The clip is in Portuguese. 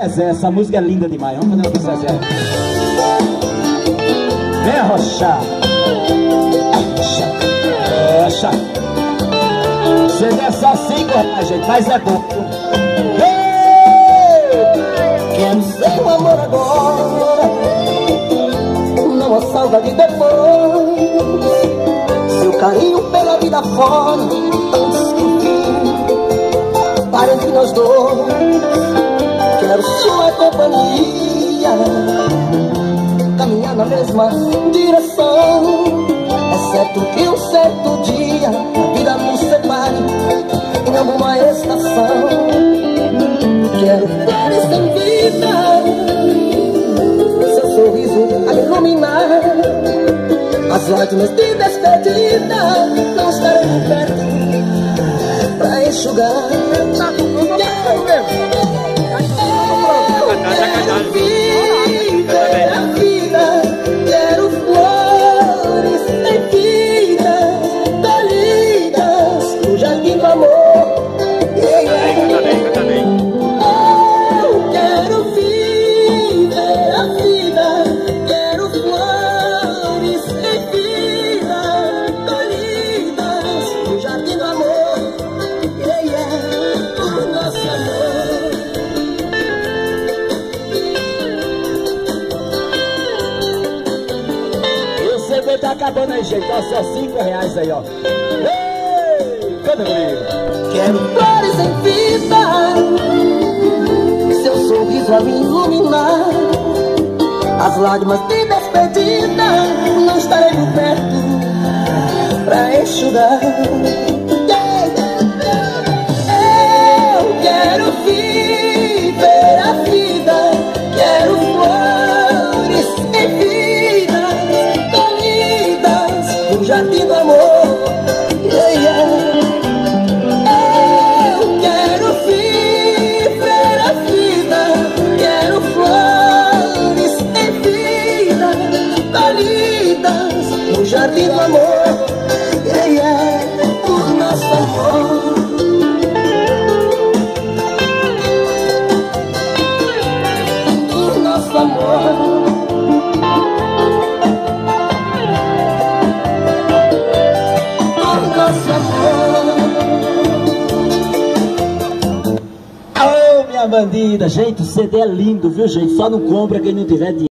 Zezé, essa música é linda demais. Vamos fazer uma com Zezé. Vem arrochar. Arrocha. CD é só 5 reais, gente, mas é bom. Quero ser um amor agora, não a saudade depois. Seu carinho pela vida fora, antes que o fim pare entre nós dois. Quero sua companhia, caminhar na mesma direção. É certo que um certo dia a vida nos separe em alguma estação. Quero flores sem vida, seu sorriso a me iluminar. As lágrimas de despedida não estarei perto pra enxugar. Tá acabando aí, gente, ó, só 5 reais aí, ó. Ei, canta comigo. Quero flores em vida, seu sorriso a me iluminar. As lágrimas de despedida não estarei por perto pra enxugar. Eu quero viver a vida, quero flores em vida, jardim do amor, yeah, yeah. Eu quero viver a vida, quero flores em vida, colhidas no jardim do amor, yeah, yeah. O nosso amor. O nosso amor. Ô, minha bandida, gente, o CD é lindo, viu, gente? Só não compra quem não tiver dinheiro.